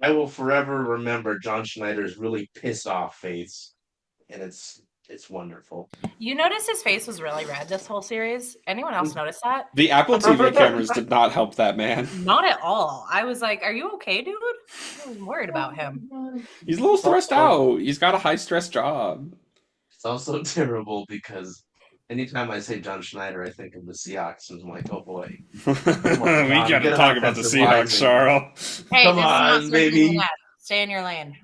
I will forever remember John Schneider's really pissed off face, and it's wonderful. You noticed his face was really red this whole series? Anyone else notice that? The Apple TV cameras did not help that man. Not at all. I was like, "Are you okay, dude?" I was worried about him. He's a little stressed out. He's got a high stress job. It's also terrible because anytime I say John Schneider, I think of the Seahawks, and I'm like, oh boy, We got to talk about the Seahawks, Charles. Hey, Come this on, is not baby. Stay in your lane.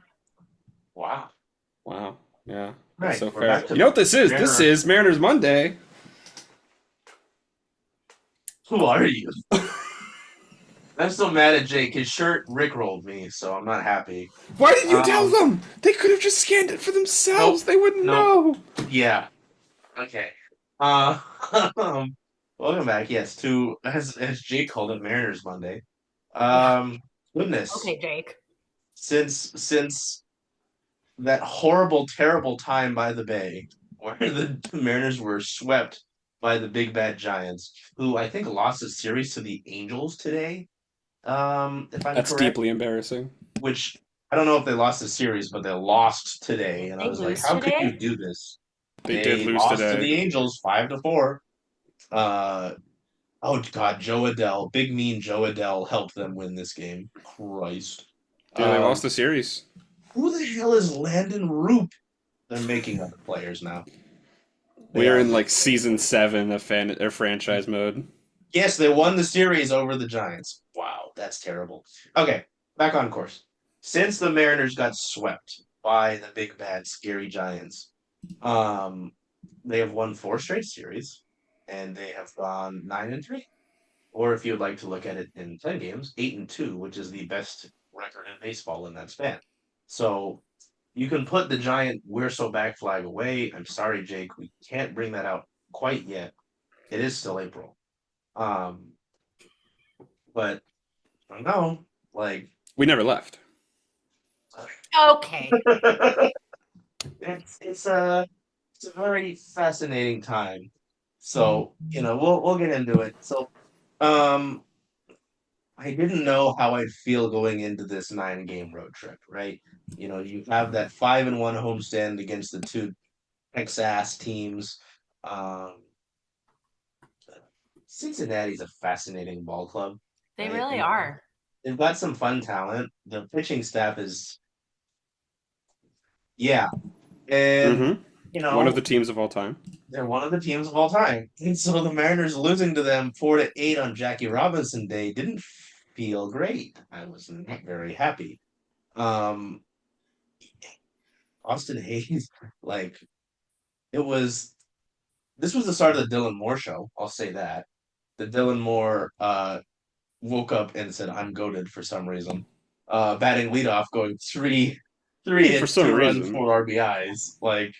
Wow. Wow. Yeah. Right. That's so we're fair. back to You know what this is? Mariner. This is Mariners Monday. Who are you? I'm still mad at Jake. His shirt rickrolled me, so I'm not happy. Why didn't you tell them? They could have just scanned it for themselves. They wouldn't know. Yeah. Okay. Welcome back. Yes, to as Jake called it, Mariners Monday. Goodness. Okay, Jake. Since that horrible, terrible time by the Bay, where the Mariners were swept by the big bad Giants, who I think lost a series to the Angels today. If I'm That's correct, deeply embarrassing. which I don't know if they lost the series, but they lost today, and I They was like, lose how could today? you do this? They did lose lost to today. the Angels 5-4. Oh God, Joe Adele, big mean Joe Adele helped them win this game. Christ. Yeah, they lost the series. Who the hell is Landon Roop? They're making other players now. We're in like season 7 of franchise mode. Yes, they won the series over the Giants. Wow, that's terrible. Okay, back on course. Since the Mariners got swept by the big bad scary Giants, they have won 4 straight series, and they have gone 9-3. Or if you would like to look at it in 10 games, 8-2, which is the best record in baseball in that span. So you can put the giant "we're so back" flag away. I'm sorry, Jake, we can't bring that out quite yet. It is still April. But I don't know, like We never left. Okay. it's a very fascinating time. So, we'll get into it. So, um I didn't know how I'd feel going into this 9-game road trip, right? You have that 5-1 homestand against the two Texas teams. Um, Cincinnati's a fascinating ball club. They Right? really are. They've got some fun talent. The pitching staff is, yeah, and One of the teams of all time. they're one of the teams of all time. And so the Mariners losing to them 4-8 on Jackie Robinson Day didn't feel great. I was not very happy. Um, Austin Hayes, like it was. This was the start of the Dylan Moore show. I'll say that. The Dylan Moore woke up and said, "I'm goated" for some reason. Batting leadoff, going three For hits, some 2 runs, reason. 4 RBIs. Like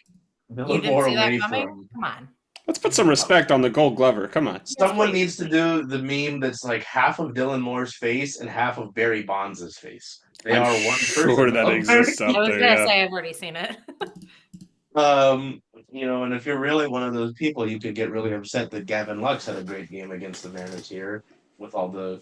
You Dylan didn't Moore see that away coming? from. Come on. Let's put some respect on the Gold Glover. Come on. Someone needs to do the meme that's like half of Dylan Moore's face and half of Barry Bonds' face. They I'm are one sure person. that exists out I was there. gonna Yeah. say I've already seen it. And if you're really one of those people, you could get really upset that Gavin Lux had a great game against the Mariners here with all the.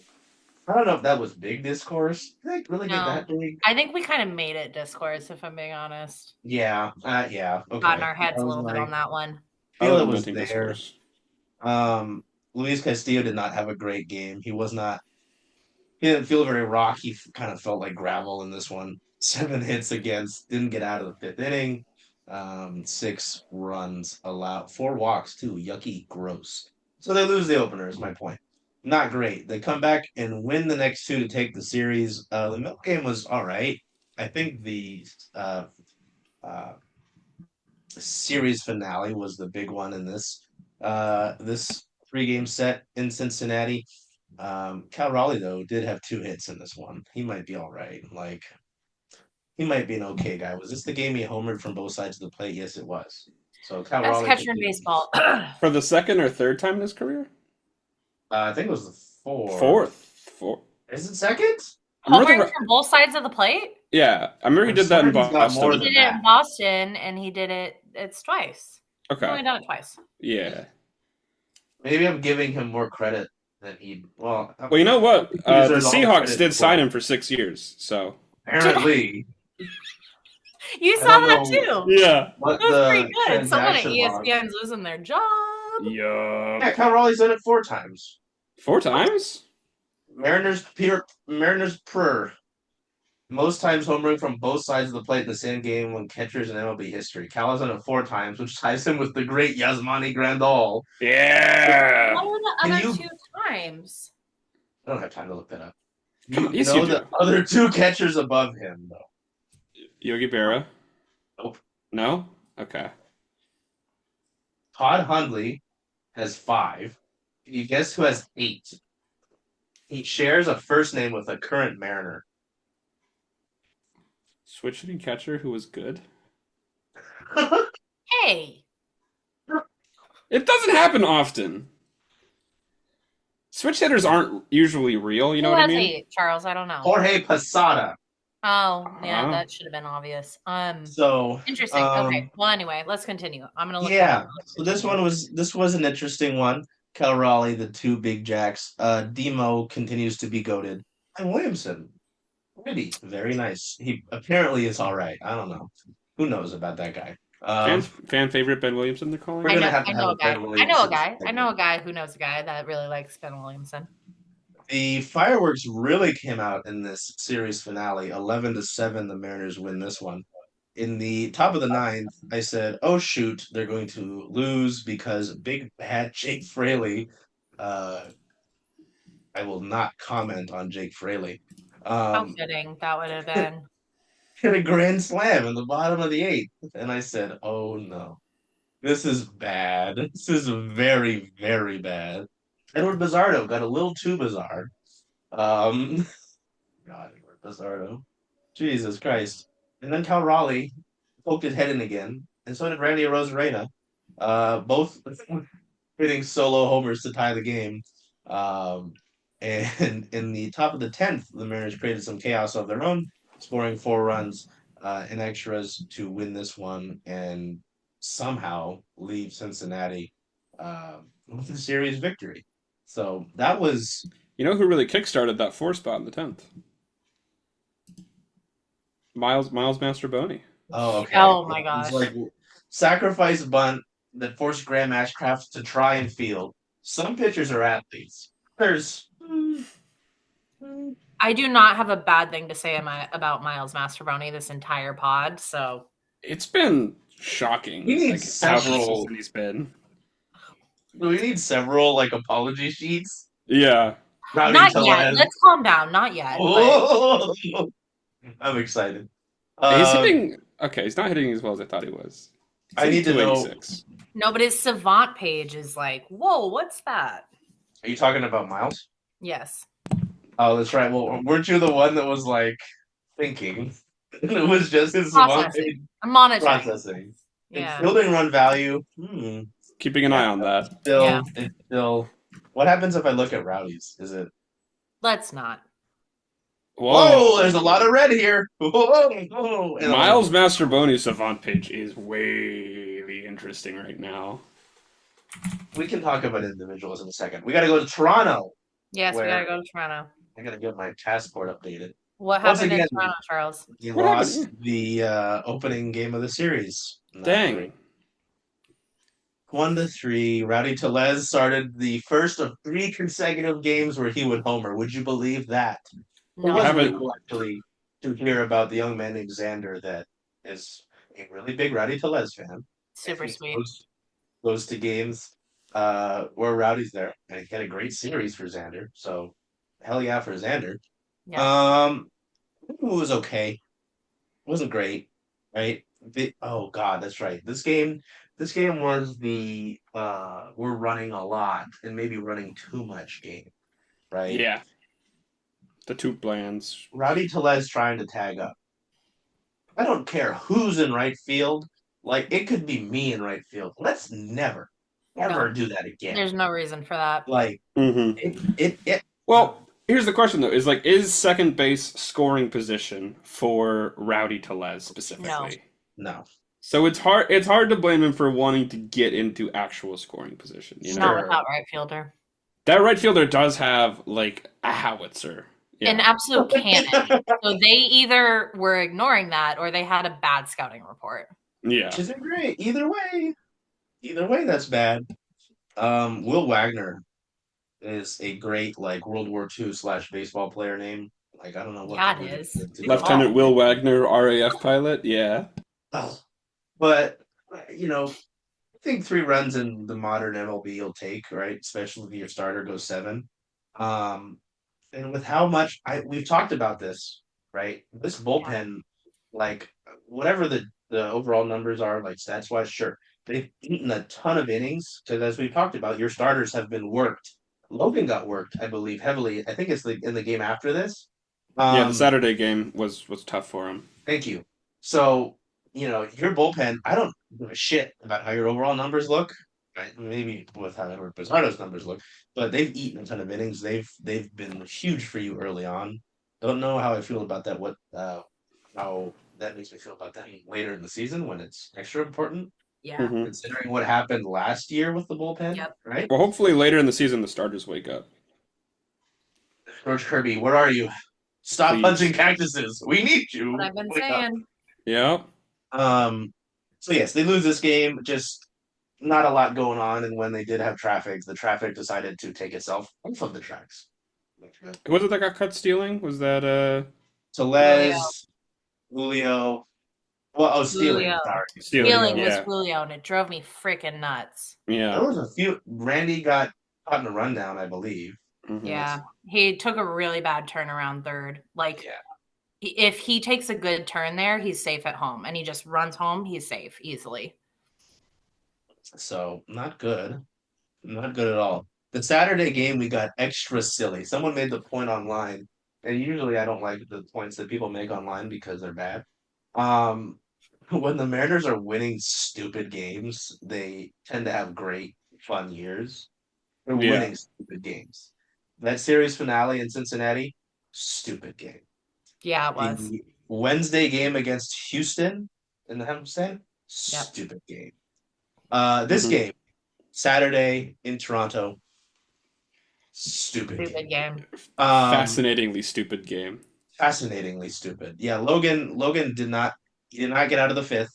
I don't know if that was big discourse. Did they really get No. that big? I think we kind of made it discourse, if I'm being honest. Yeah, yeah. Okay. Got in our heads I a was little bit like, on that one. feel it love was inventing there. discourse. Luis Castillo did not have a great game. He was not. He didn't feel very rock. He kind of felt like gravel in this one. 7 hits against. Didn't get out of the 5th inning. 6 runs allowed. 4 walks too. Yucky, gross. So they lose the opener. Is my point. Not great. They come back and win the next 2 to take the series. The middle game was all right. I think the series finale was the big one in this 3-game set in Cincinnati. Cal Raleigh though did have 2 hits in this one. He might be all right. Like he might be an okay guy. Was this the game he homered from both sides of the plate? Yes, it was. So Cal Best Raleigh catcher in baseball. For the second or third time in his career? I think it was the Fourth. Is it second? Homering from both sides of the plate? Yeah. I remember he did that in Boston. He did it in Boston, and he did it. It's twice. Okay. He's only done it twice. Yeah. Maybe I'm giving him more credit than he. Well, you know what? The Seahawks did sign him for 6 years, so apparently. You I saw don't that know too. Yeah. what That was the pretty good. Someone at transaction log. ESPN's losing their job. Yup. Yeah, Kyle Raleigh's done it 4 times. 4 times? Mariners per most times home run from both sides of the plate in the same game when catchers in MLB history. Cal has done it 4 times, which ties him with the great Yasmani Grandal. Yeah. What were the Can other you- 2 times? I don't have time to look that up. Come on, You yes, know you the do. other 2 catchers above him, though. Yogi Berra? Nope. No? Okay. Todd Hundley has 5. Can you guess who has 8? He shares a first name with a current Mariner. Switch hitting catcher who was good? Hey. It doesn't happen often. Switch hitters aren't usually real, you know Who what I has mean? 8, Charles? I don't know. Jorge Posada. Oh, yeah, Uh-huh. that should have been obvious. So Interesting. Okay. Well, anyway, let's continue. I'm gonna look that yeah. up. So this was an interesting one. Cal Raleigh, the 2 big jacks. Demo continues to be goated. And Williamson. Pretty, very nice. He apparently is all right. I don't know. Who knows about that guy? Fan favorite Ben Williamson, they're calling We're him? gonna have to I have know a a guy. Ben I know a Williamson guy. I segment. know a guy who knows a guy that really likes Ben Williamson. The fireworks really came out in this series finale. 11-7, the Mariners win this one. In the top of the 9th, I said, "Oh shoot, they're going to lose because big bad Jake Fraley." I will not comment on Jake Fraley. How fitting that would have been. Hit a grand slam in the bottom of the 8th, and I said, "Oh no, this is bad. This is very, very bad." Edward Bizardo got a little too bizarre. God, Edward Bizardo. Jesus Christ. And then Cal Raleigh poked his head in again, and so did Randy Arozarena. Both hitting solo homers to tie the game. And in the top of the 10th, the Mariners created some chaos of their own, scoring 4 runs in extras to win this one and somehow leave Cincinnati with a series victory. So that was You know who really kickstarted that 4 spot in the 10th? Miles Mastroboni. okay. Oh my It gosh. was like sacrifice bunt that forced Graham Ashcraft to try and field. Some pitchers are athletes. There's I do not have a bad thing to say about Miles Mastrobuoni this entire pod. So It's been shocking. We need Like, how several- consistent he's been. we need several like apology sheets. Yeah. Rowdy not Tellez. yet. Let's calm down. Not yet. but- Oh, I'm excited. He's hitting. Okay, he's not hitting as well as I thought he was. He's I need to hitting know. 286. No, but his savant page is like, whoa, what's that? Are you talking about Miles? Yes. Oh, that's right. Well, weren't you the one that was like thinking? It was just his Processing. I'm monitoring. processing. Yeah. Fielding run value. Keeping an eye on that. It's still. What happens if I look at Rowdy's? Is it? Let's not. Whoa! There's a lot of red here. Whoa! And Miles Mastroboni's savant page is way interesting right now. we can talk about individuals in a second. We got to go to Toronto. Yes, we Where? gotta go to Toronto. I got to get my passport updated. What Once happened in again- Toronto, Charles? He What lost happened? the opening game of the series. Not Dang. great. 1-3. Rowdy Tellez started the first of 3 consecutive games where he would homer. Would you believe that? It No. was really haven't- cool actually to hear about the young man named Xander that is a really big Rowdy Tellez fan. Super He sweet. goes to games where Rowdy's there, and he had a great series for Xander. So hell yeah for Xander. Yeah. It was okay. It wasn't great, right? Oh God, that's right. This game was the we're running a lot and maybe running too much game, right? Yeah. The two Blands. Rowdy Tellez trying to tag up. I don't care who's in right field. Like it could be me in right field. Let's never, ever No. do that again. There's no reason for that. Like Mm-hmm. it. Well, here's the question though: is second base scoring position for Rowdy Tellez specifically? No. So it's hard to blame him for wanting to get into actual scoring position. You know? Not Sure. without right fielder. That right fielder does have like a howitzer. an absolute cannon. So they either were ignoring that or they had a bad scouting report. Yeah. Which isn't great. Either way, that's bad. Will Wagner is a great like World War II / baseball player name. Like I don't know what Yeah, the it is. to Good do. Lieutenant call. Will Wagner, RAF pilot. Yeah. Oh, but I think 3 runs in the modern MLB you'll take, right? Especially if your starter goes 7. Um, and with how much we've talked about this, right? This bullpen, like whatever the overall numbers are, like stats wise, sure. They've eaten a ton of innings because as we've talked about, your starters have been worked. Logan got worked, I believe, heavily. I think it's in the game after this. Yeah, the Um, Saturday game was tough for him. Thank you. So, your bullpen, I don't give a shit about how your overall numbers look. Right? Maybe with how Edward Pizarro's numbers look, but they've eaten a ton of innings. They've been huge for you early on. Don't know how I feel about that. How that makes me feel about that later in the season when it's extra important, Yeah. Hmm. considering what happened last year with the bullpen. Yep. Right? Well, hopefully later in the season the starters wake up. George Kirby, where are you? Stop punching Please. cactuses. We need What you. I've been Wake up. saying. Yeah. Um, so yes, they lose this game. Just not a lot going on, and when they did have traffic, the traffic decided to take itself off of the tracks. Who was it that got cut stealing? Was that Julio. Tellez, Julio. Well, oh, stealing. Julio. Sorry, stealing? Stealing was Yeah. Julio, and it drove me freaking nuts. there Yeah. was a few. Randy got caught in a rundown, I believe. Hmm. Yeah. He took a really bad turnaround third. Like, Yeah. if he takes a good turn there, he's safe at home. And he just runs home, he's safe easily. So not good. Not good at all. The Saturday game we got extra silly. Someone made the point online, and usually I don't like the points that people make online because they're bad. Um, when the Mariners are winning stupid games, they tend to have great fun years. They're Yeah. winning stupid games. That series finale in Cincinnati, stupid game. Yeah, it was. The Wednesday game against Houston in the Hempstead, Yep. stupid game. This Mhm. game, Saturday in Toronto, stupid game. Stupid game. Fascinatingly stupid game. Fascinatingly stupid. Yeah, Logan did not get out of the 5th.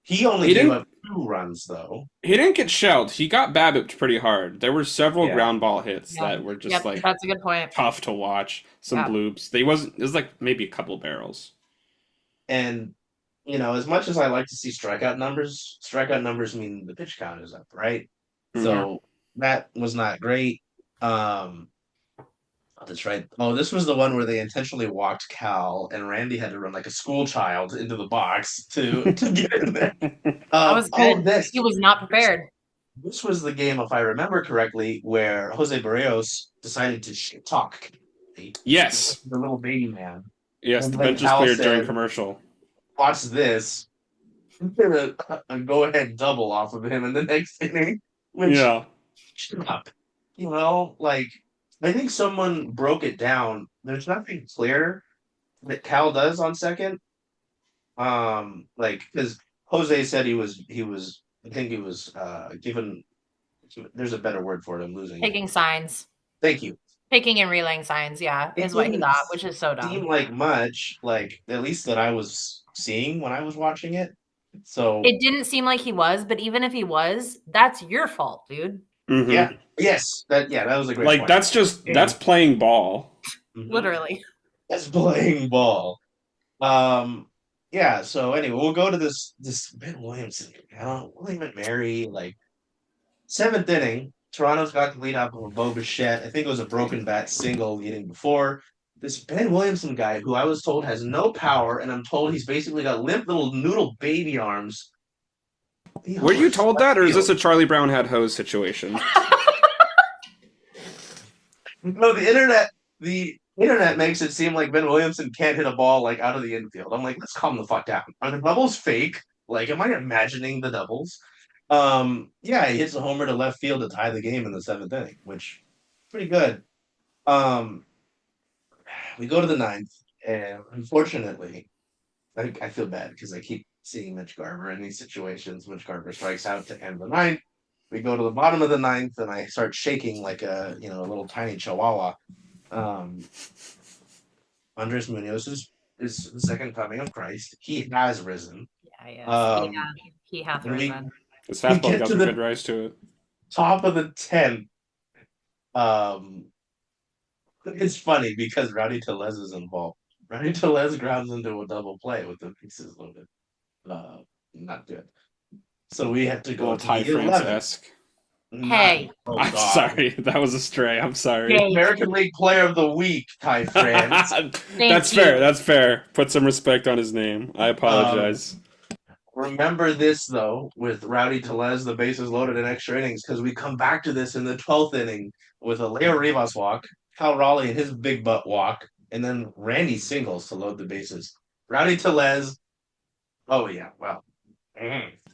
He only He gave didn't up 2 runs though. he didn't get shelled. He got BABIP'd pretty hard. There were several Yeah. ground ball hits Yeah. that were just Yep, like that's a good point. tough to watch. Some Yeah. bloops. It was like maybe a couple barrels. And as much as I like to see strikeout numbers mean the pitch count is up, right? Mhm. So that was not great. Um, that's right. Oh, this was the one where they intentionally walked Cal, and Randy had to run like a school child into the box to get in there. That was good. He was not prepared. This was the game, if I remember correctly, where Jose Barrios decided to talk. Yes. The little baby man. Yes, And the then bench was Cal cleared during said, commercial. watch this. Get a go-ahead double off of him in the next inning. Which, Yeah. shut up. Like, I think someone broke it down. There's nothing clear that Cal does on second. Like, because Jose said I think he was given, there's a better word for it. I'm losing it. Taking signs. Thank you. Taking and relaying signs, yeah, It is what he didn't thought, which is so seem dumb. like much, like, at least that I was seeing when I was watching it. So, It didn't seem like he was, but even if he was, that's your fault, dude. Mhm. yeah. Yes. That was a great Like point. that's playing ball. Mhm. Literally. That's playing ball. Yeah, so anyway, we'll go to this Ben Williamson. William and Mary, like 7th inning. Toronto's got the lead off of a Bo Bichette. I think it was a broken bat single the inning before. This Ben Williamson guy, who I was told has no power, and I'm told he's basically got limp little noodle baby arms. Were you told that, or is this a Charlie Brown had hose situation? No, the internet makes it seem like Ben Williamson can't hit a ball like out of the infield. I'm like, let's calm the fuck down. Are the doubles fake? Like, am I imagining the doubles? Yeah, he hits a homer to left field to tie the game in the 7th inning, which pretty good. We go to the 9th, and unfortunately, I feel bad because I keep seeing Mitch Garver in these situations. Mitch Garver strikes out to end the 9th. We go to the bottom of the 9th, and I start shaking like a little tiny chihuahua. Andres Munoz is the second coming of Christ. He has risen. Yeah, yes. Um, He hath and risen. His we fastball's get got to some good the rise to it. top of the 10th. It's funny because Rowdy Tellez is involved. Rowdy Tellez grounds into a double play with the pieces loaded. Not good. So we have to A go little to Ty the France 11th. esque. Hey. Oh I'm God. sorry, that was a stray. I'm sorry. Jake. American League Player of the Week, Ty France. That's you. fair. That's fair. Put some respect on his name. I apologize. Remember this though, with Rowdy Tellez, the bases loaded in extra innings, because we come back to this in the 12th inning with a Leo Rivas walk, Cal Raleigh and his big butt walk, and then Randy singles to load the bases. Rowdy Tellez. Oh yeah, well.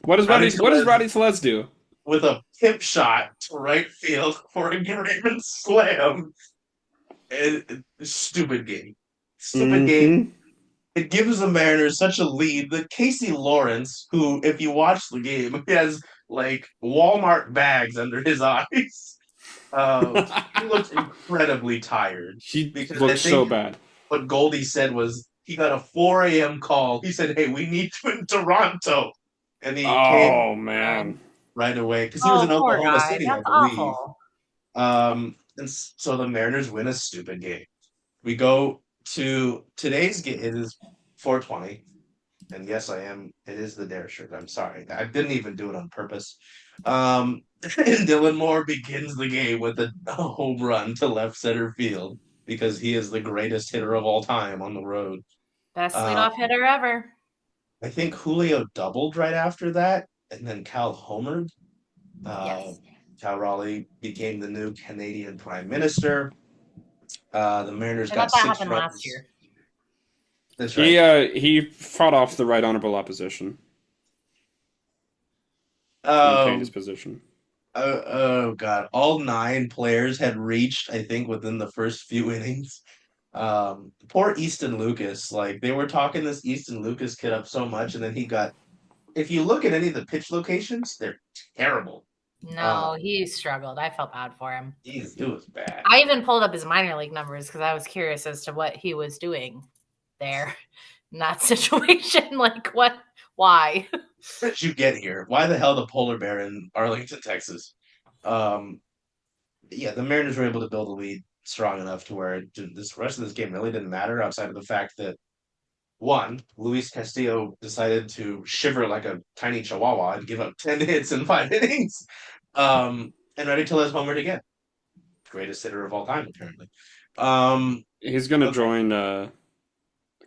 What does Rowdy Rowdy Tellez do? with a tip shot to right field for a grand slam. Stupid game. Stupid game. It gives the Mariners such a lead that Casey Lawrence, who, if you watch the game, he has like Walmart bags under his eyes. He looks incredibly tired He because I looks so think bad. what Goldie said was he got a 4 a.m. call. He said, "Hey, we need you in Toronto," and he came Oh man. right away because he was in Poor Oklahoma guy. City, I That's believe. awful. And so the Mariners win a stupid game. We go to today's game. It is 4:20, and yes, I am. It is the Dare shirt. I'm sorry, I didn't even do it on purpose. And Dylan Moore begins the game with a home run to left center field because he is the greatest hitter of all time on the road. Best Uh, leadoff hitter ever. I think Julio doubled right after that, and then Cal homered. Yes. Cal Raleigh became the new Canadian Prime Minister. The Mariners I got thought that 6 happened runs. last year. That's right. He fought off the right honorable opposition. Maintained his Um, position. oh God, all 9 players had reached, I think, within the first few innings. Poor Easton Lucas. Like they were talking this Easton Lucas kid up so much, and then he got. If you look at any of the pitch locations, they're terrible. No, he struggled. I felt bad for him. It was bad. I even pulled up his minor league numbers because I was curious as to what he was doing there in that situation. Like, what? Why? How did you get here? Why the hell the polar bear in Arlington, Texas? Um, yeah, the Mariners were able to build a lead strong enough to where this rest of this game really didn't matter outside of the fact that one, Luis Castillo decided to shiver like a tiny chihuahua and give up 10 hits in 5 innings. And Rowdy Tellez homered again. Greatest hitter of all time, apparently. He's gonna Okay. join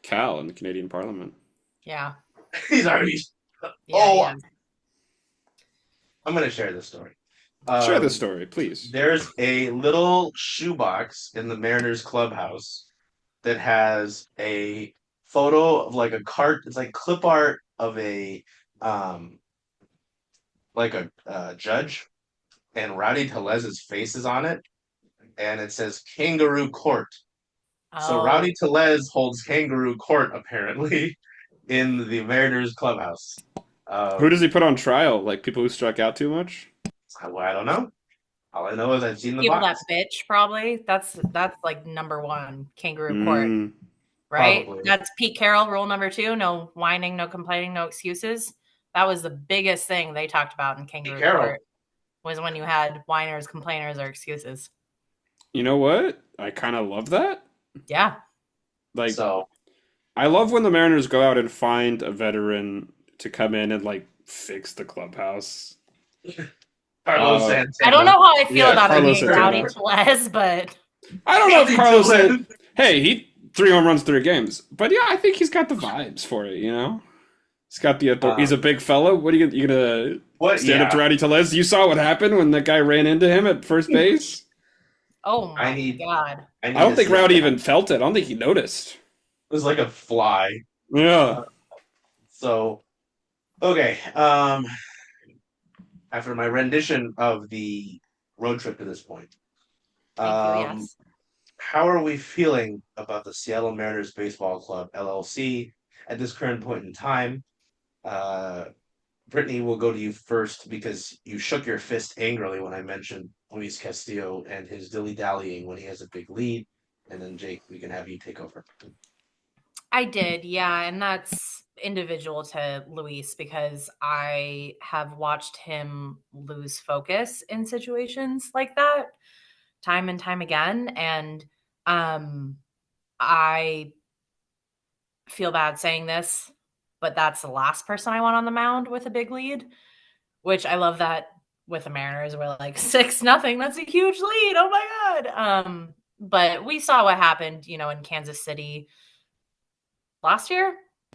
Cal in the Canadian Parliament. Yeah. He's already. Yeah. I'm going to share this story. Share this story, please. There's a little shoebox in the Mariners clubhouse that has a photo of like a cart. It's like clip art of a like a judge, and Rowdy Tellez's face is on it, and it says Kangaroo Court. So Oh, Rowdy Tellez holds Kangaroo Court apparently in the Mariners clubhouse. Who does he put on trial? Like people who struck out too much? I don't know. All I know is I've seen the people that box. bitch probably. That's like number one, kangaroo court, right? Probably. That's Pete Carroll rule number 2. No whining, no complaining, no excuses. That was the biggest thing they talked about in kangaroo court was when you had whiners, complainers, or excuses. You know what? I kind of love that. Yeah. Like, so, I love when the Mariners go out and find a veteran to come in and like fix the clubhouse. Carlos Santana. I don't know how I feel about Carlos being Rowdy Tellez, but I don't know if Carlos. Hey, he 3 home runs, 3 games, but yeah, I think he's got the vibes for it. You know, he's got the. He's a big fella. What are you gonna stand up to Rowdy Tellez? You saw what happened when that guy ran into him at first base. Oh my God! I don't think Rowdy even felt it. I don't think he noticed. It was like a fly. Yeah. So, okay. After my rendition of the road trip to this point, Thank you, yes. how are we feeling about the Seattle Mariners Baseball Club LLC at this current point in time? Brittany, will go to you first because you shook your fist angrily when I mentioned Luis Castillo and his dilly-dallying when he has a big lead. and then Jake, we can have you take over. I did, yeah, and that's individual to Luis because I have watched him lose focus in situations like that time and time again, and I feel bad saying this, but that's the last person I want on the mound with a big lead, which I love that with the Mariners. We're like 6-0. That's a huge lead. Oh my God. But we saw what happened, in Kansas City last year,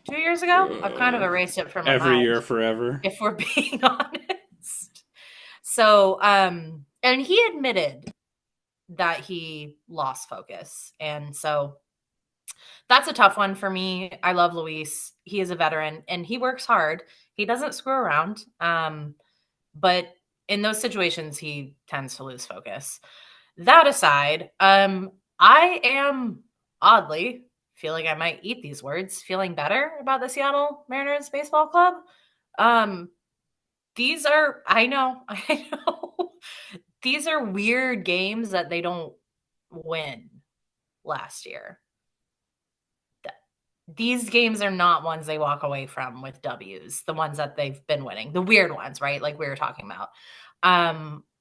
2 years ago. I've kind of erased it from my every mind. year forever. If we're being honest. So, and he admitted that he lost focus. And so that's a tough one for me. I love Luis. He is a veteran and he works hard. He doesn't screw around. But in those situations, he tends to lose focus. That aside, I am oddly feeling I might eat these words, feeling better about the Seattle Mariners baseball club. These are, I know, these are weird games that they don't win last year. These games are not ones they walk away from with W's, the ones that they've been winning, the weird ones, right? Like we were talking about.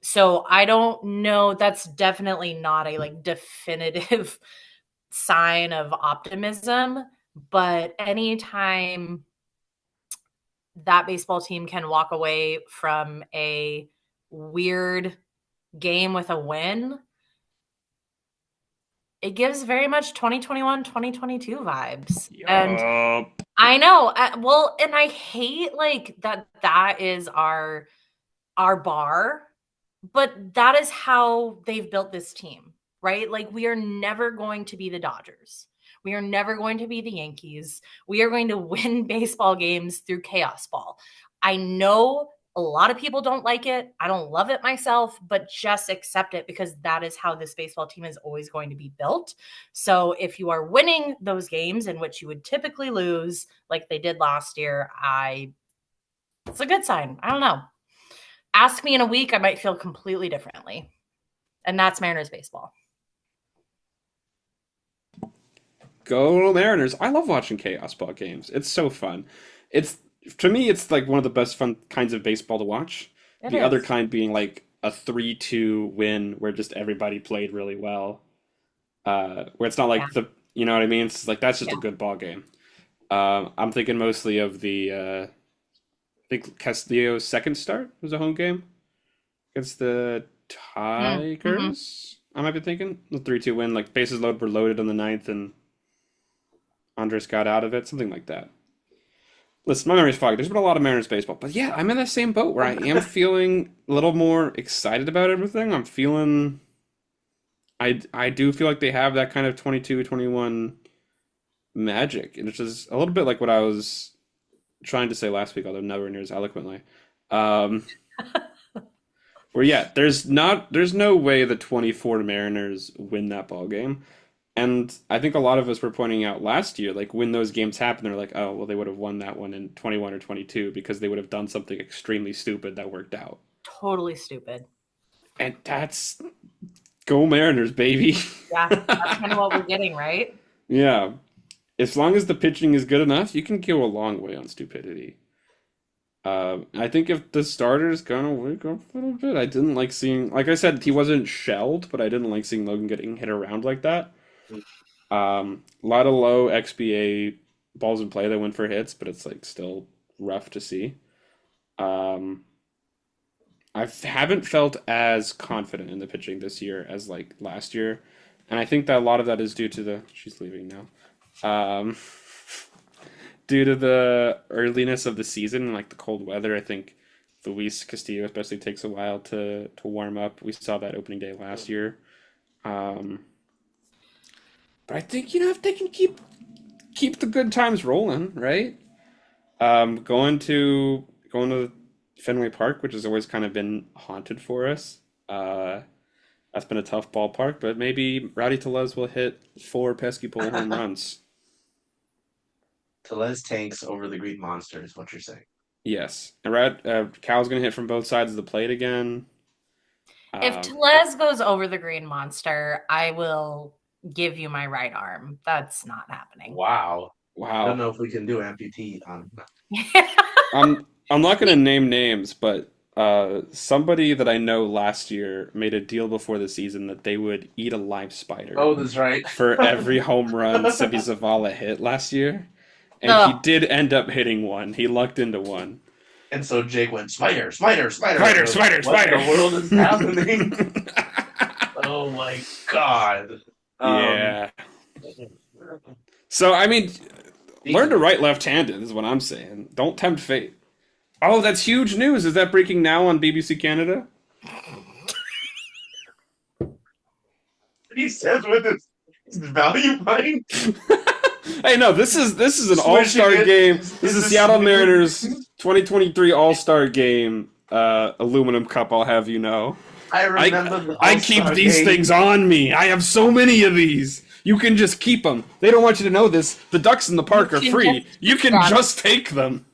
So I don't know. That's definitely not a definitive sign of optimism, but anytime that baseball team can walk away from a weird game with a win, it gives very much 2021, 2022 vibes. Yep. And I know. Well, and I hate that is our bar, but that is how they've built this team, right? We are never going to be the Dodgers. We are never going to be the Yankees. We are going to win baseball games through chaos ball. I know a lot of people don't like it. I don't love it myself, but just accept it because that is how this baseball team is always going to be built. So if you are winning those games in which you would typically lose, like they did last year, it's a good sign. I don't know. Ask me in a week, I might feel completely differently. And that's Mariners baseball. Go Mariners. I love watching chaos ball games. It's so fun. To me, it's one of the best fun kinds of baseball to watch. The other kind being a 3-2 win where just everybody played really well. Where it's not you know what I mean? It's that's just a good ball game. I'm thinking mostly of the I think Castillo's second start was a home game against the Tigers. I might be thinking the 3-2 win, bases were loaded on the ninth and Andres got out of it, something like that. Listen, my memory's foggy. There's been a lot of Mariners baseball, but yeah, I'm in that same boat where I am feeling a little more excited about everything. I do feel like they have that kind of 22-21 magic, and it's just a little bit like what I was trying to say last week, although never near as eloquently. Where there's no way the 24 Mariners win that ball game. And I think a lot of us were pointing out last year, when those games happen, they're like, oh, well, they would have won that one in 21 or 22 because they would have done something extremely stupid that worked out. Totally stupid. And that's go Mariners, baby. Yeah, that's kind of what we're getting, right? Yeah. As long as the pitching is good enough, you can go a long way on stupidity. I think if the starter's gonna wake up a little bit, I didn't like seeing, like I said, he wasn't shelled, but I didn't like seeing Logan getting hit around like that. A lot of low XBA balls in play that went for hits, but it's still rough to see. I haven't felt as confident in the pitching this year as last year, and I think that a lot of that is due to she's leaving now. Due to the earliness of the season and the cold weather, I think Luis Castillo especially takes a while to warm up. We saw that opening day last year. But I think if they can keep the good times rolling, right? Going to Fenway Park, which has always kind of been haunted for us. That's been a tough ballpark, but maybe Rowdy Tellez will hit 4 pesky pole home runs. Tellez tanks over the Green Monster is what you're saying. Yes. And Cal's going to hit from both sides of the plate again. If Tellez goes over the Green Monster, I will give you my right arm. That's not happening. Wow. I don't Wow. know if we can do amputee on. I'm not gonna name names, but somebody that I know last year made a deal before the season that they would eat a live spider Oh, that's right. for every home run Sebi Zavala hit last year, and he No. did end up hitting one. He lucked into one. And so Jake went, spider, spider, spider. Spider, spider, What spider. in the world is happening? Oh my god. Yeah. So I mean, learn to write left-handed is what I'm saying. Don't tempt fate. Oh, that's huge news. Is that breaking now on BBC Canada? He says with his value mind. Hey, no, this is an all-star game. This is the Seattle Mariners 2023 all-star game aluminum cup, I'll have you know. I remember I keep these things on me. I have so many of these. You can just keep them. They don't want you to know this. The ducks in the park are free. You can just take them.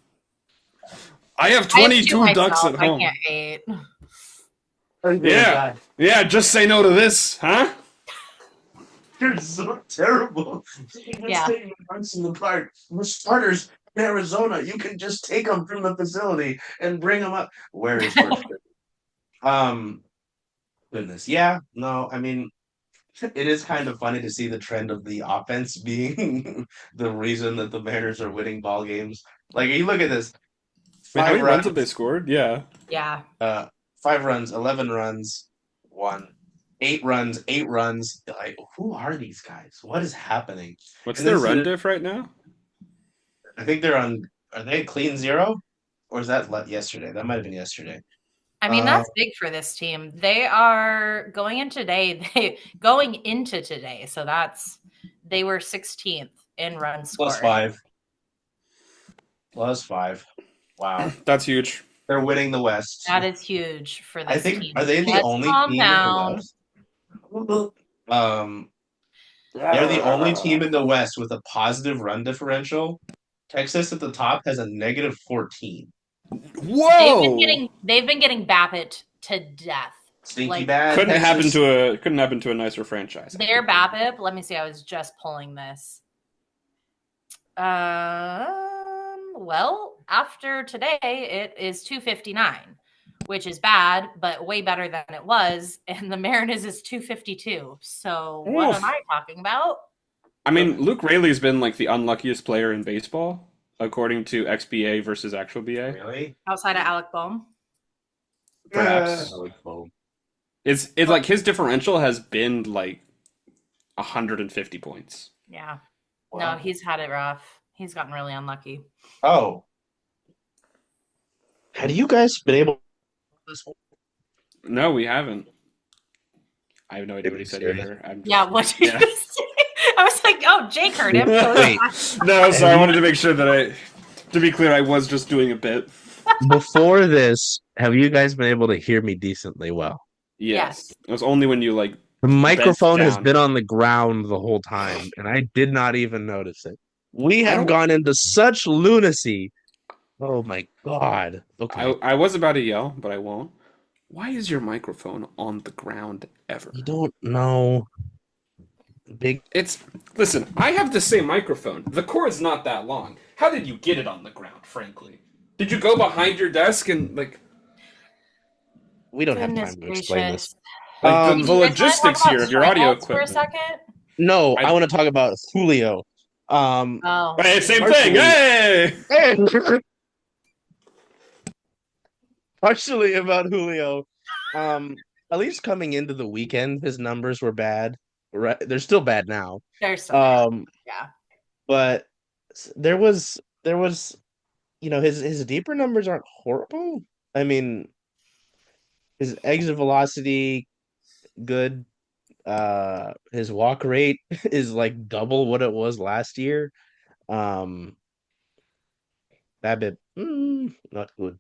I have 22 ducks at home. I can't hate. Yeah. Yeah, just say no to this, huh? You're so terrible. Yeah. Taking ducks in the park. We're starters in Arizona. You can just take them from the facility and bring them up. Where is first? Goodness. Yeah. No, I mean, it is kind of funny to see the trend of the offense being the reason that the Mariners are winning ball games. Like, you look at this. Wait, how many runs have they scored? Yeah. Yeah. 5 runs, 11 runs, 1. 8 runs, 8 runs. Like, who are these guys? What is happening? What's their run diff right now? I think they're on. Are they clean 0? Or is that yesterday? That might have been yesterday. I mean, that's big for this team. They are going into today. So they were 16th in runs scored. Plus 5. Wow. That's huge. They're winning the West. That is huge for this team. Are they the only team in the West? They're the only team in the West with a positive run differential. Texas at the top has a negative 14. Whoa! They've been getting BABIP to death. Stinky bad. Couldn't happen to a nicer franchise. Their BABIP. Let me see. I was just pulling this. Well, after today, it is 259, which is bad, but way better than it was. And the Mariners is 252. So what am I talking about? I mean, Luke Raley's been like the unluckiest player in baseball, according to XBA versus actual BA. Really? Outside of Alec Bohm? Perhaps. It's like his differential has been like 150 points. Yeah. Wow. No, he's had it rough. He's gotten really unlucky. Oh. Have you guys been able this whole... No, we haven't. I have no idea what he said either. What did you say? I was like, oh, Jake heard him. No, sorry. I wanted to make sure that to be clear, I was just doing a bit. Before this, have you guys been able to hear me decently well? Yes. It was only when you the microphone has been on the ground the whole time, and I did not even notice it. We have gone into such lunacy. Oh my god. Okay. I was about to yell, but I won't. Why is your microphone on the ground ever? I don't know. Listen, I have the same microphone. The cord's not that long. How did you get it on the ground, frankly? Did you go behind your desk and we don't have time to explain this. The logistics here of your audio equipment. For a second? No, I want to talk about Julio. Hey, same thing. Hey! Partially about Julio. At least coming into the weekend, his numbers were bad. Right, they're still bad now. They're still bad. Yeah. But there was his deeper numbers aren't horrible. I mean, his exit velocity good. His walk rate is like double what it was last year. BABIP not good.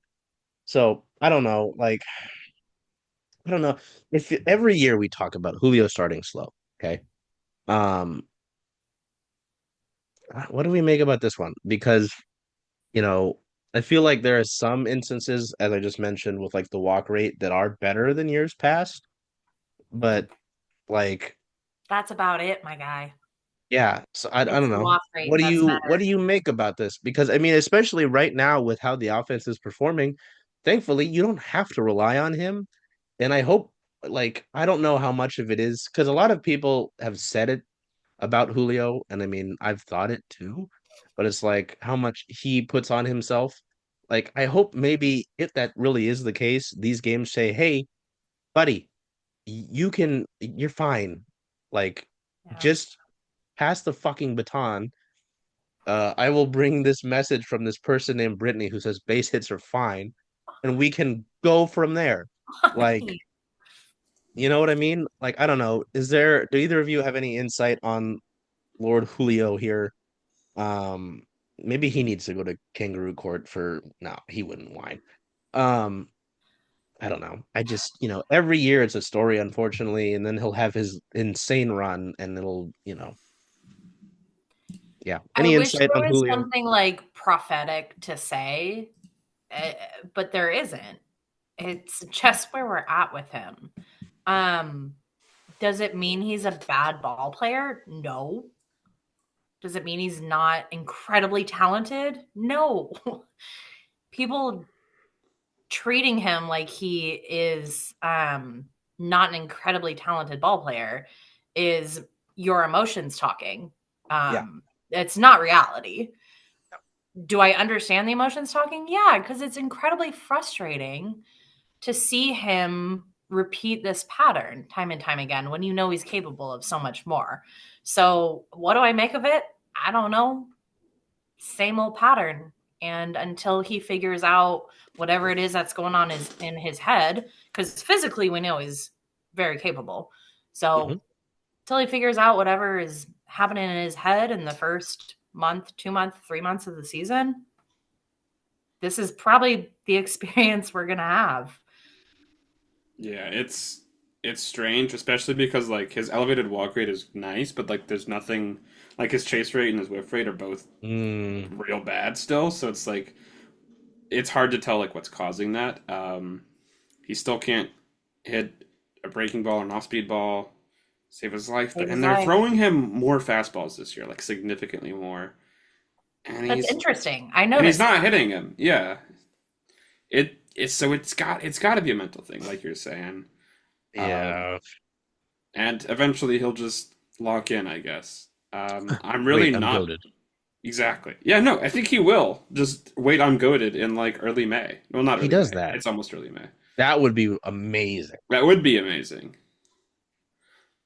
So I don't know. If every year we talk about Julio starting slow. Okay. What do we make about this one? Because, I feel like there are some instances, as I just mentioned, with like the walk rate that are better than years past. But That's about it, my guy. Yeah, so I It's don't the know. loss rate that's What better. do you make about this? Because I mean, especially right now with how the offense is performing, thankfully you don't have to rely on him. And I hope, like, I don't know how much of it is because a lot of people have said it about Julio, and I mean, I've thought it too, but it's like how much he puts on himself. Like, I hope maybe if that really is the case, these games say, "Hey, buddy, you're fine. Like, Yeah. just pass the fucking baton. I will bring this message from this person named Brittany who says base hits are fine, and we can go from there." Like, you know what I mean? Like, I don't know. Do either of you have any insight on Lord Julio here? Um, Maybe he needs to go to kangaroo court for no, he wouldn't whine. Um, I don't know. I just, every year it's a story, unfortunately, and then he'll have his insane run and yeah. I Any wish insight there on was Julio? something like prophetic to say, but there isn't. It's just where we're at with him. Does it mean he's a bad ball player? No. Does it mean he's not incredibly talented? No. People treating him like he is not an incredibly talented ball player is your emotions talking. Yeah. It's not reality. Do I understand the emotions talking? Yeah, because it's incredibly frustrating to see him repeat this pattern time and time again when you know he's capable of so much more. So, what do I make of it? I don't know. Same old pattern. And until he figures out whatever it is that's going on in his head, because physically we know he's very capable. So, until he figures out whatever is happening in his head in the first month, 2 month, 3 months of the season, this is probably the experience we're gonna have. Yeah, it's strange, especially because like his elevated walk rate is nice, but like there's nothing like his chase rate and his whiff rate are both real bad still. So it's like it's hard to tell like what's causing that. He still can't hit a breaking ball or an off-speed ball, save his life. And they're throwing him more fastballs this year, like significantly more. And That's interesting. I know he's not hitting him. Yeah, it's got to be a mental thing, like you're saying. Yeah. And eventually he'll just lock in, I guess. I'm really not goated. Exactly. Yeah, no, I think he will. Just wait on goated in like early May. Well, not early he does May. that. It's almost early May. That would be amazing. That would be amazing.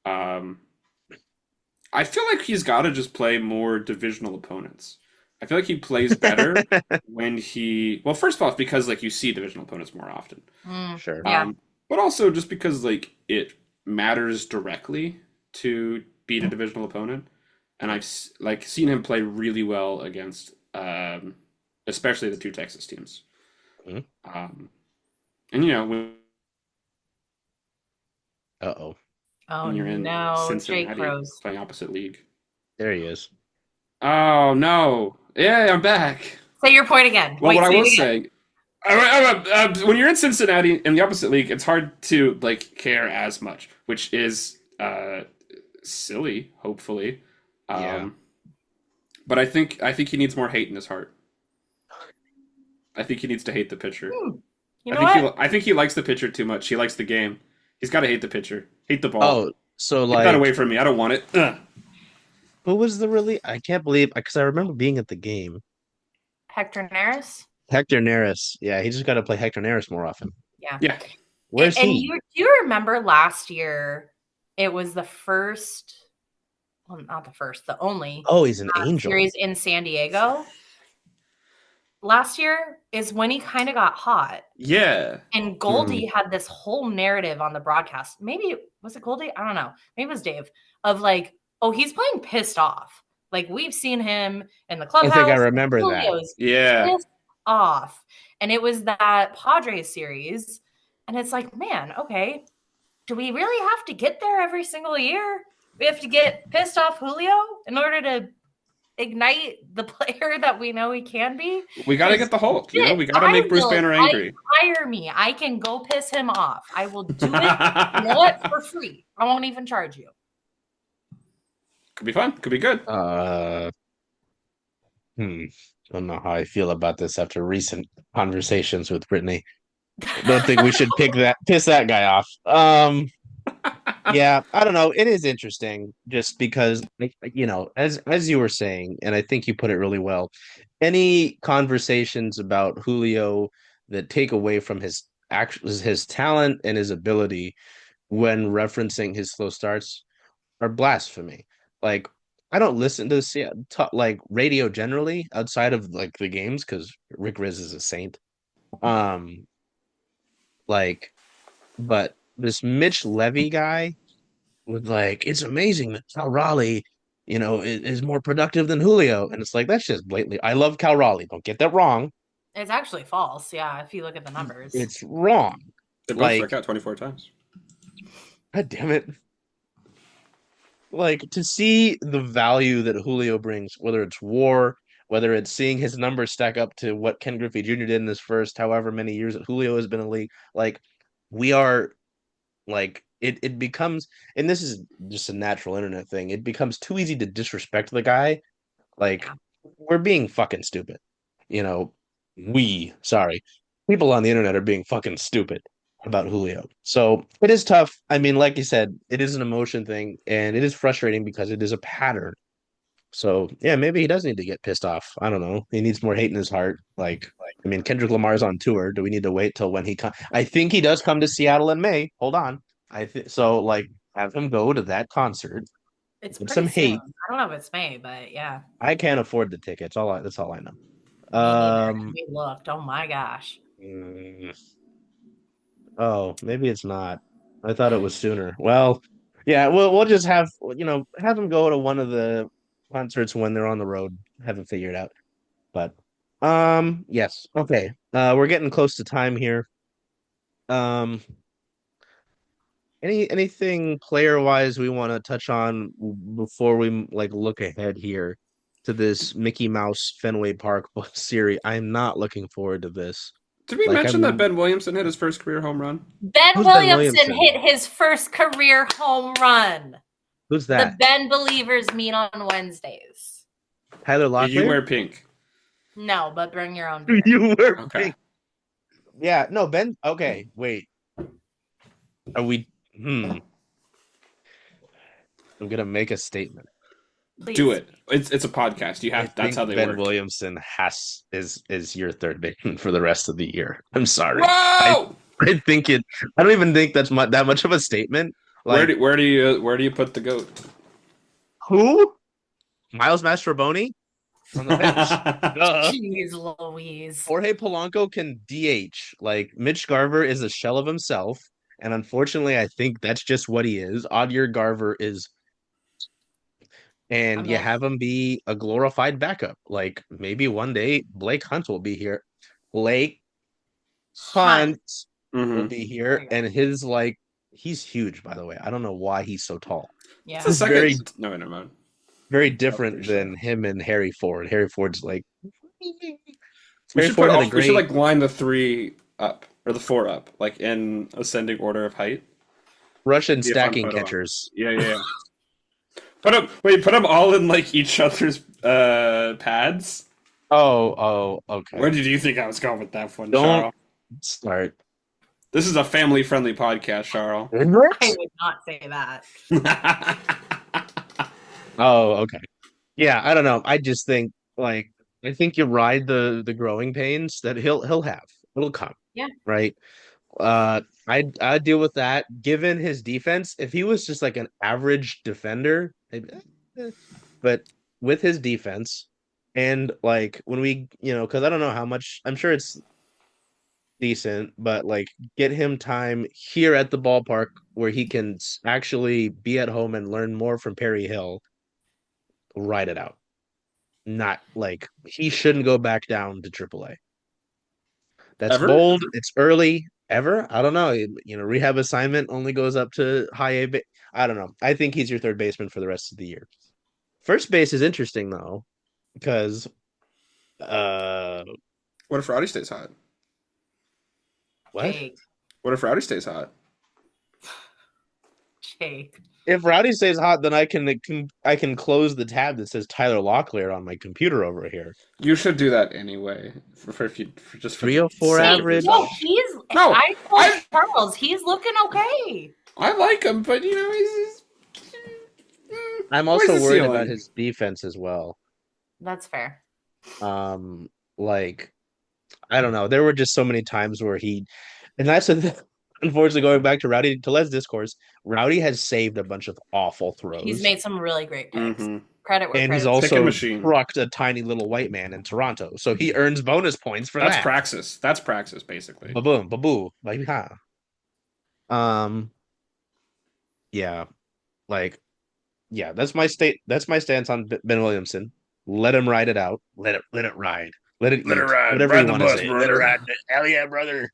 I feel like he's got to just play more divisional opponents. I feel like he plays better when well, first of all, it's because like you see divisional opponents more often. Sure. Yeah. But also just because like it matters directly to beat a divisional opponent, and I've like seen him play really well against, especially the two Texas teams. And when you're in Cincinnati playing opposite league, there he is. Oh no! Yeah, I'm back. Say your point again. Well, what I was saying, when you're in Cincinnati in the opposite league, it's hard to like care as much, which is silly. Hopefully, yeah. But I think he needs more hate in his heart. I think he needs to hate the pitcher. I think he likes the pitcher too much. He likes the game. He's got to hate the pitcher. Hate the ball. Oh, so get that away from me. I don't want it. Who was the really? I can't believe because I remember being at the game. Hector Neris. Hector Neris. Yeah, he just got to play Hector Neris more often. Yeah. Where's he? Do you remember last year? It was the first. Well, not the first. The only. Oh, he's an angel. Series in San Diego. Last year is when he kind of got hot. Yeah. And Goldie had this whole narrative on the broadcast. Maybe was it Goldie? I don't know. Maybe it was Dave. Of like, oh, he's playing pissed off. Like we've seen him in the clubhouse. I think I remember that. Yeah. Pissed off. And it was that Padres series. And it's like, man, okay. Do we really have to get there every single year? We have to get pissed off Julio in order to ignite the player that we know he can be. We got to get the Hulk. We got to make Bruce Banner angry. Hire me. I can go piss him off. I will do it. You know what? For free. I won't even charge you. Could be fun. Could be good. I don't know how I feel about this after recent conversations with Brittany. I don't think we should piss that guy off. Yeah, I don't know. It is interesting just because, as you were saying, and I think you put it really well, any conversations about Julio that take away from his talent and his ability when referencing his slow starts are blasphemy. Like, I don't listen to like radio generally outside of like the games because Rick Riz is a saint. Um, like, but this Mitch Levy guy with like, it's amazing that Cal Raleigh, is more productive than Julio, and it's like that's just blatantly. I love Cal Raleigh. Don't get that wrong. It's actually false. Yeah, if you look at the numbers, It's wrong. They both struck out 24 times. God damn it. Like, to see the value that Julio brings, whether it's WAR, whether it's seeing his numbers stack up to what Ken Griffey Jr. did in his first however many years that Julio has been in the league, like we are like it becomes, and this is just a natural internet thing, it becomes too easy to disrespect the guy. Like, we're being fucking stupid. Sorry. People on the internet are being fucking stupid about Julio. So it is tough. I mean, like you said, it is an emotion thing, and it is frustrating because it is a pattern. So yeah, maybe he does need to get pissed off. I don't know. He needs more hate in his heart. I mean, Kendrick Lamar's on tour. Do we need to wait till when he comes? I think he does come to Seattle in May. Hold on. So. Have him go to that concert. it's Get pretty some hate. soon. I don't know if it's May, but yeah. I can't afford the tickets. That's all I know. Me neither. We looked. Oh my gosh. Oh, maybe it's not. I thought it was sooner. Well, yeah, we'll just have them go to one of the concerts when they're on the road. Haven't figured out. But yes. Okay. We're getting close to time here. Um anything player wise we want to touch on before we look ahead here to this Mickey Mouse Fenway Park series? I'm not looking forward to this. Did we mention that Ben Williamson hit his first career home run? Ben Williamson hit his first career home run. Who's that? The Ben Believers meet on Wednesdays. Tyler Locklear? You wear pink. No, but bring your own beer. You wear pink. Yeah, no, Ben. Okay, wait. Are we? I'm gonna make a statement. Please. Do it. It's a podcast. You have. That's how they Ben work. Williamson is your third baseman for the rest of the year. I'm sorry. Whoa! I think it. I don't even think that's that much of a statement. Where do you put the GOAT? Who? Miles Mastrobuoni on the bench. Jeez Louise. Jorge Polanco can DH. Mitch Garver is a shell of himself, and unfortunately, I think that's just what he is. Oddyear Garver is. And you have him be a glorified backup. Maybe one day Blake Hunt will be here. Blake Hunt will be here, and he's huge, by the way. I don't know why he's so tall. Yeah, it's very never mind. Very different than him and Harry Ford. Harry Ford's we should line the 3 up or the 4 up, in ascending order of height. Russian stacking catchers. Yeah. Put them all in each other's pads. Oh, okay. Where did you think I was going with that one, Don't Charles? Start. This is a family-friendly podcast, Charles. I would not say that. Oh, okay. Yeah, I don't know. I just think I think you ride the growing pains that he'll have. It'll come. Yeah. Right. I deal with that. Given his defense, if he was just an average defender, but with his defense and when we because I don't know how much, I'm sure it's decent, but get him time here at the ballpark where he can actually be at home and learn more from Perry Hill. Ride it out. Not he shouldn't go back down to AAA. That's Ever? bold. It's early. Ever? I don't know. Rehab assignment only goes up to high A. I don't know. I think he's your third baseman for the rest of the year. First base is interesting though, because what if Rowdy stays hot? What? Jake. What if Rowdy stays hot? Jake. If Rowdy stays hot, then I can close the tab that says Tyler Locklear on my computer over here. You should do that anyway. For 304 Hey, average. no, No, I told Charles he's looking okay. I like him, but he's I'm where's also the worried ceiling? about his defense as well. That's fair. Like I don't know. There were just so many times where and that's unfortunately going back to Rowdy Tellez discourse. Rowdy has saved a bunch of awful throws. He's made some really great picks. Credit where and credit's he's also machine. trucked a tiny little white man in Toronto, so he earns bonus points for That's that. praxis. That's praxis, basically. Ba-boom, ba-boo, like yeah, like yeah. That's my stance on Ben Williamson. Let him ride it out. Let it ride. Let it ride. Whatever Ride you the want to bus, say. brother. Let it ride. Hell yeah, brother.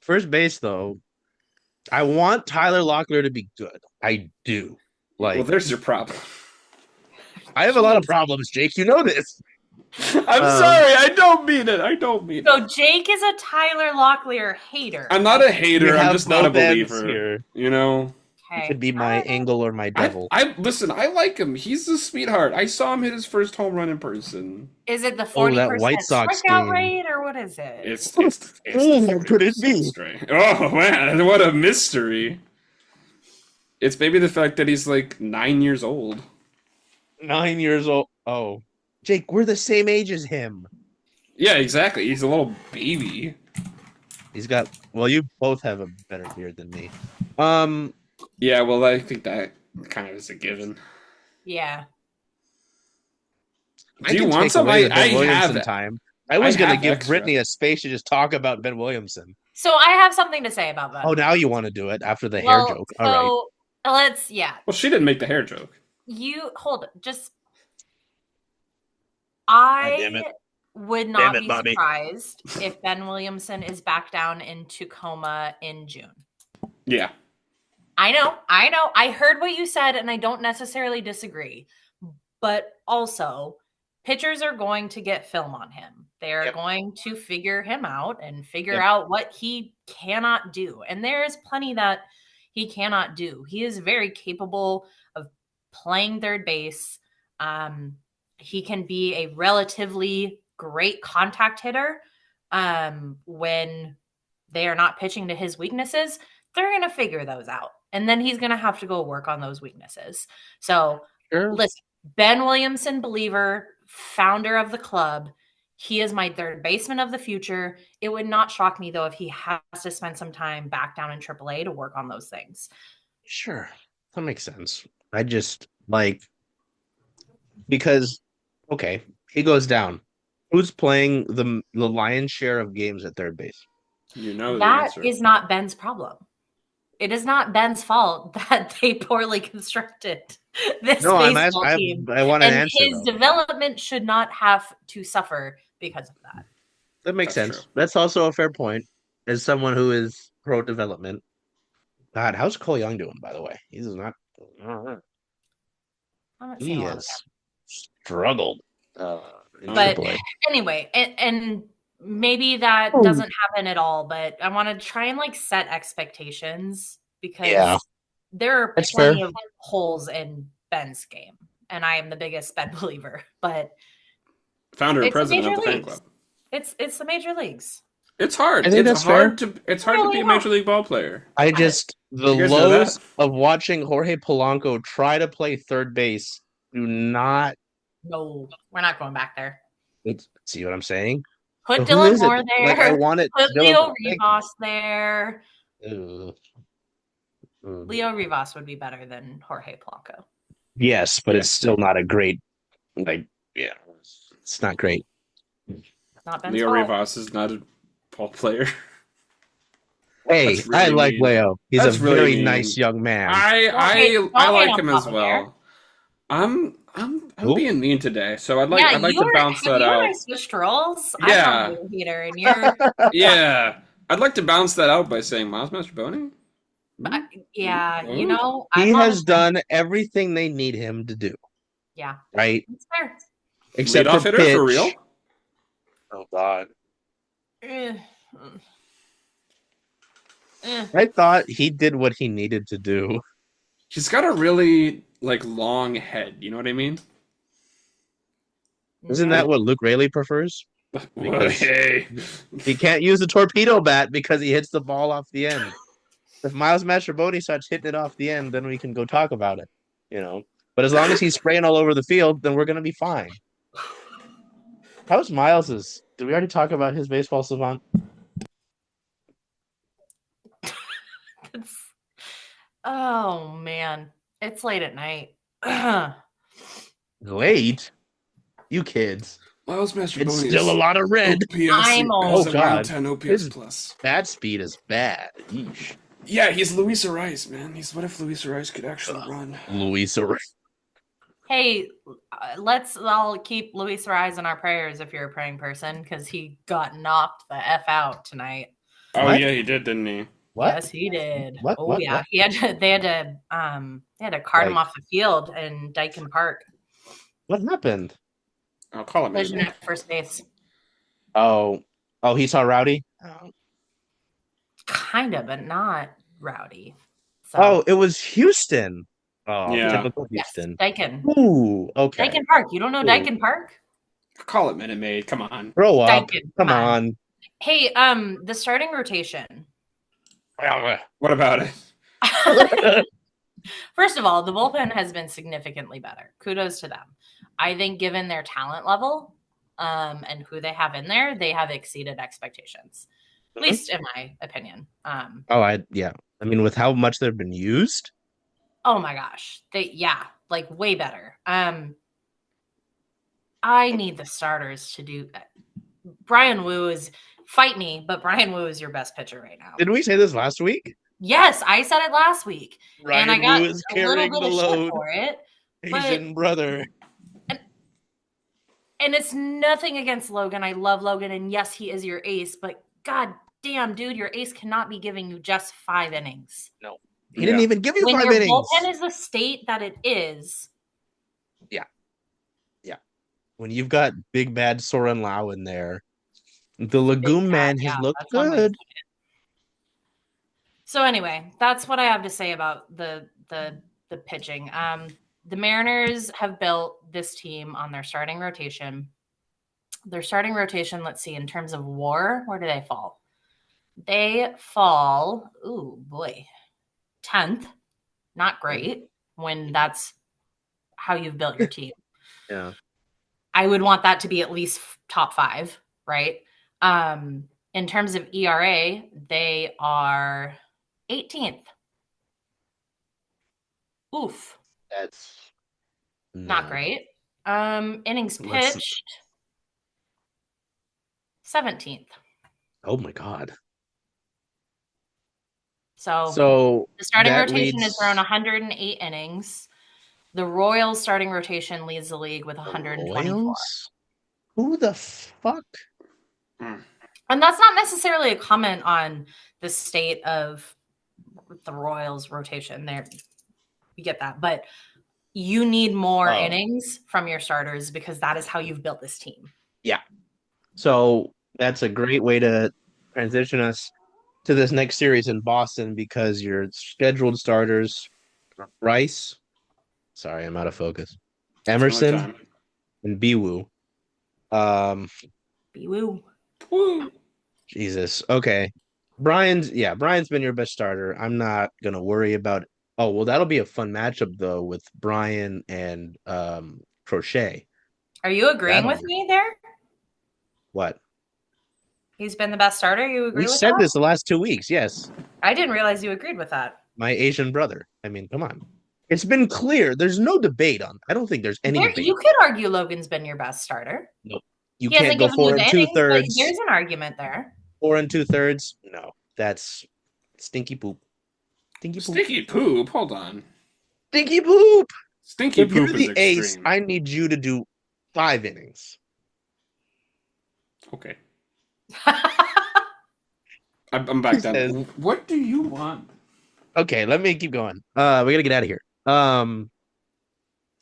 First base though, I want Tyler Locklear to be good. I do. Well, there's your problem. I have a lot of problems, Jake. You know this. I'm sorry. I don't mean it. So Jake is a Tyler Locklear hater. I'm not a hater. I'm just not a both ends believer. here. Okay. He could be my angle or my devil. Listen. I like him. He's a sweetheart. I saw him hit his first home run in person. Is it the 40% that White Sox strikeout game. rate, or what is it? It's the could it be? straight. Oh man, what a mystery! It's maybe the fact that he's like 9 years old. 9 years old. Oh, Jake, we're the same age as him. Yeah, exactly. He's a little baby. He's got. Well, you both have a better beard than me. Yeah, well, I think that kind of is a given. Yeah. Do you want some? I have time. I was going to give Brittany a space to just talk about Ben Williamson. So I have something to say about that. Oh, now you want to do it after the hair joke. All right. Well, she didn't make the hair joke. I would not be surprised if Ben Williamson is back down in Tacoma in June. Yeah. I know. I heard what you said, and I don't necessarily disagree. But also, pitchers are going to get film on him. They are going to figure him out and figure out what he cannot do. And there is plenty that he cannot do. He is very capable of playing third base. He can be a relatively great contact hitter when they are not pitching to his weaknesses. They're going to figure those out. And then he's going to have to go work on those weaknesses. So, listen, Ben Williamson, believer, founder of the club. He is my third baseman of the future. It would not shock me, though, if he has to spend some time back down in AAA to work on those things. Sure. That makes sense. I just, because, okay, he goes down. Who's playing the lion's share of games at third base? That is not Ben's problem. It is not Ben's fault that they poorly constructed this baseball team. I want an answer. His development should not have to suffer because of that. That makes sense. True. That's also a fair point. As someone who is pro development, God, how's Cole Young doing? By the way, he's not. He has struggled. But anyway, and maybe that doesn't happen at all, but I want to try and set expectations because there are plenty of holes in Ben's game, and I am the biggest Ben believer. But founder and president of the fan club. It's the major leagues. It's hard. It's hard to be a major league ball player. The lows of watching Jorge Polanco try to play third base do not. No, we're not going back there. See what I'm saying? Put Dylan Moore there. I want it. Put Leo Rivas there. Leo Rivas would be better than Jorge Polanco. Yes, but it's still not a great. It's not great. Not Ben's Leo fault. Rivas is not a ball player. Hey, really I like Leo. He's a very nice young man. I like him as well. I'm being mean today, so I'd like to bounce that out. You switched roles. Yeah, I'm a hater, and you're. Yeah, I'd like to bounce that out by saying Miles Mastrobuoni. He has done everything they need him to do. Yeah, right. That's fair. Except for pitch. For real. Oh God. I thought he did what he needed to do. He's got a really long head. You know what I mean? Isn't that what Luke Rayleigh prefers? Because hey, he can't use the torpedo bat because he hits the ball off the end. If Miles Mastrobuoni starts hitting it off the end, then we can go talk about it. But as long as he's spraying all over the field, then we're gonna be fine. How's Miles's? Did we already talk about his baseball savant? Oh man, it's late at night. Late? You kids. Miles Mastrobuoni. It's still a lot of red. I'm old. Oh god, 10 OPS his plus. bat speed is bad. Yeesh. Yeah, he's Luis Ariz, man. What if Luis Ariz could actually run? Luis Ariz. Hey, let's all keep Luis Ariz in our prayers if you're a praying person, because he got knocked the F out tonight. Oh What? yeah, he did, didn't he? What? Yes, he did. What? Oh What? yeah, What? they had to cart him Like- off the field in Dyken Park. What happened? I'll call him. Collision at first base. Oh, he saw Rowdy? Oh. Kind of, but not Rowdy. So, Oh, it was Houston. Oh, Yeah. typical yes, Houston. Dyken. Ooh, okay. Dyken Park. You don't know Ooh. Dyken Park? Call it Minute Maid. Come on. Grow up. Dyken, Come on. Hey, the starting rotation. What about it? First of all, the bullpen has been significantly better. Kudos to them. I think given their talent level and who they have in there, they have exceeded expectations, at least in my opinion. I mean, with how much they've been used. Oh my gosh. Way better. I need the starters to do that. Brian Wu is fight me, but Brian Wu is your best pitcher right now. Didn't we say this last week? Yes, I said it last week. Ryan and I got Wu is a little carrying bit the of shit load. for it. Asian brother. And it's nothing against Logan. I love Logan. And yes, he is your ace, but god damn, dude, your ace cannot be giving you just 5 innings. No. He didn't even give you When 5 your innings. bullpen is the state that it is. Yeah. When you've got big bad Soren Lau in there, the Legume Man has looked that's one way to good. say it. So anyway, that's what I have to say about the pitching. The Mariners have built this team on their starting rotation. Their starting rotation, let's see, in terms of WAR, where do they fall? They fall, 10th. Not great when that's how you've built your team. Yeah. I would want that to be at least top 5, right? In terms of ERA, they are 18th. Oof. That's Not great. Innings Let's- pitched 17th. Oh my god. So the starting that rotation leads- is around 108 innings. The Royals starting rotation leads the league with 124. Royals? Who the fuck? And that's not necessarily a comment on the state of the Royals rotation there. You get that. But you need more innings from your starters because that is how you've built this team. Yeah. So that's a great way to transition us to this next series in Boston because your scheduled starters, Rice, sorry, I'm out of focus, Emerson, and Biwoo. Woo. Woo. Jesus. Okay. Brian's been your best starter. I'm not gonna worry about. Oh well, that'll be a fun matchup though with Brian and Crochet. Are you agreeing with me there? What? He's been the best starter. You agree We with said that? this the last 2 weeks. Yes. I didn't realize you agreed with that. My Asian brother. I mean, come on. It's been clear. There's no debate on. I don't think there's any debate. You could argue Logan's been your best starter. You He can't hasn't go given you 4 the and innings, but 2/3. there's an argument there. 4 and 2/3. No, that's stinky poop. Stinky poop. Stinky poop. Hold on. Stinky poop. Stinky If you're poop the is ace, extreme. I need you to do 5 innings. Okay. I'm back down. Says- What do you want? Okay, let me keep going. We gotta get out of here.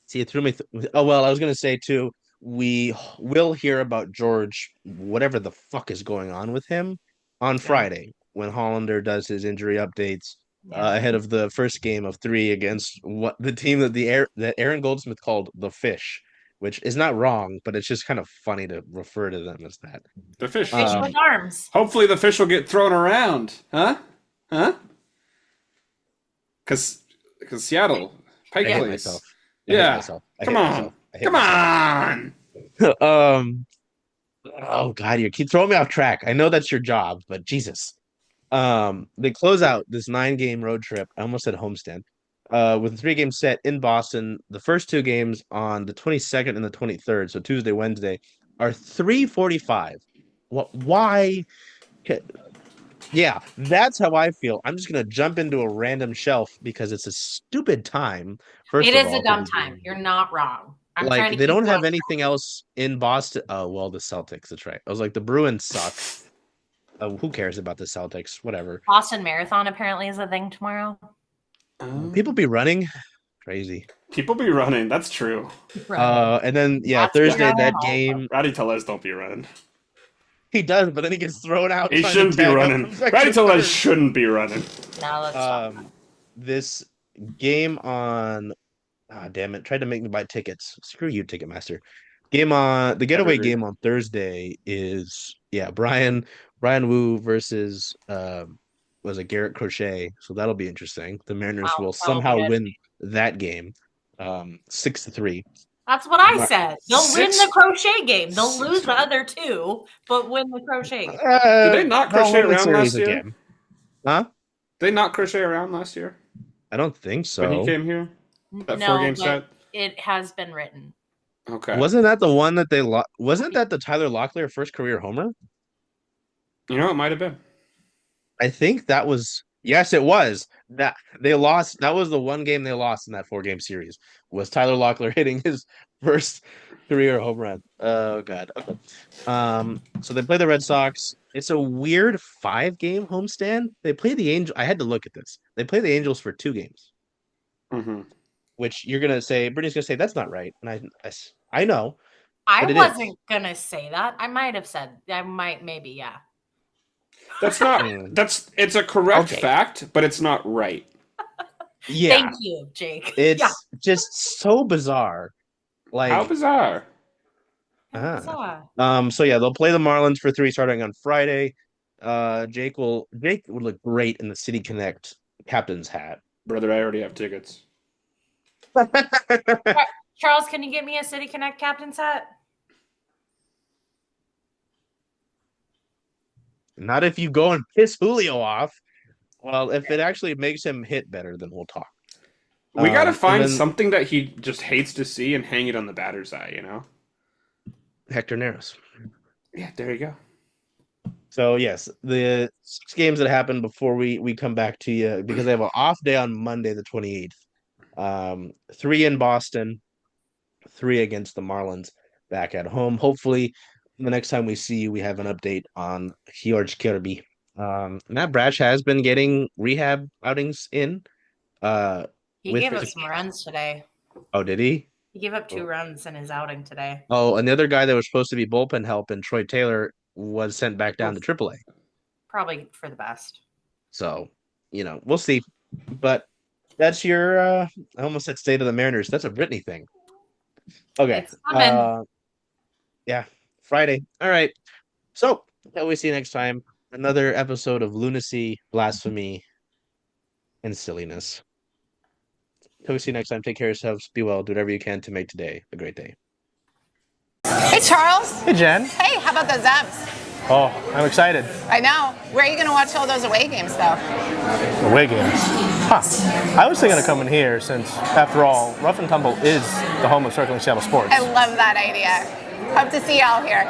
See, it threw me. I was gonna say too. We will hear about George, whatever the fuck is going on with him, on Friday. when Hollander does his injury updates ahead of the first game of 3 against what the team that Aaron Goldsmith called the Fish, which is not wrong, but it's just kind of funny to refer to them as that. The Fish. Fish with arms. Hopefully the fish will get thrown around. Huh? Because Seattle, Pike Place. Yeah. Come on. Oh God, you keep throwing me off track. I know that's your job, but Jesus. They close out this 9-game road trip. I almost said homestand. With a 3-game set in Boston. The first 2 games on the 22nd and the 23rd, so Tuesday, Wednesday, are 3:45. Why? Yeah, that's how I feel. I'm just gonna jump into a random shelf because it's a stupid time. It is a dumb time. You're not wrong. Like they don't have anything else in Boston. Oh well, the Celtics. That's right. I was like, the Bruins suck. Who cares about the Celtics? Whatever. Boston Marathon apparently is a thing tomorrow. People be running. Crazy. People be running. That's true. And then Thursday that game. Rowdy Tellez don't be running. He does, but then he gets thrown out. He shouldn't be running. Rowdy Tellez shouldn't be running. No, that's this game on. Damn it! Tried to make me buy tickets. Screw you, Ticketmaster. The getaway game on Thursday is Brian Wu versus was it Garrett Crochet? So that'll be interesting. The Mariners will somehow win that game, 6-3. That's what I said. They'll win the crochet game. They'll lose the other 2, but win the crochet game. Did they not crochet around last year? Again. Huh? Did they not crochet around last year? I don't think so. When he came here? That 4-game set? It has been written. Okay. Wasn't that the one that they lost? Wasn't that the Tyler Locklear first career homer? You know, it might have been. I think that was. Yes, it was. That they lost. That was the one game they lost in that 4-game series. Was Tyler Locklear hitting his first career home run? Oh God. Okay. So they play the Red Sox. It's a weird 5-game homestand. They play the Angels. I had to look at this. They play the Angels for 2 games. Mm-hmm. Which you're gonna say, Brittany's gonna say that's not right, and I know. I wasn't gonna say that. I might have said. Maybe, yeah. That's not. It's a correct fact, but it's not right. Yeah. Thank you, Jake. It's just so bizarre. Like how bizarre. So they'll play the Marlins for 3 starting on Friday. Jake would look great in the City Connect captain's hat. Brother, I already have tickets. Charles, can you get me a City Connect captain's hat? Not if you go and piss Julio off. Well, if it actually makes him hit better, then we'll talk. We got to find something that he just hates to see and hang it on the batter's eye, you know? Hector Neris. Yeah, there you go. So, yes, the 6 games that happened before we come back to you, because they have an off day on Monday, the 28th. 3 in Boston, 3 against the Marlins back at home. Hopefully, the next time we see you, we have an update on George Kirby. Matt Brash has been getting rehab outings in. He gave up some runs today. Oh, did he? He gave up 2 runs in his outing today. Oh, and the other guy that was supposed to be bullpen help, and Troy Taylor, was sent back down to AAA. Probably for the best. So, we'll see. But that's your, I almost said State of the Mariners. That's a Brittany thing. Okay. It's coming. Yeah, Friday. All right. So, until we see you next time, another episode of lunacy, blasphemy, and silliness. Until we see you next time, take care of yourselves. Be well. Do whatever you can to make today a great day. Hey, Charles. Hey, Jen. Hey, how about those Zaps? Oh, I'm excited. I know. Where are you going to watch all those away games, though? Away games? Huh. I was thinking of coming here since, after all, Rough and Tumble is the home of Circling Seattle Sports. I love that idea. Hope to see y'all here.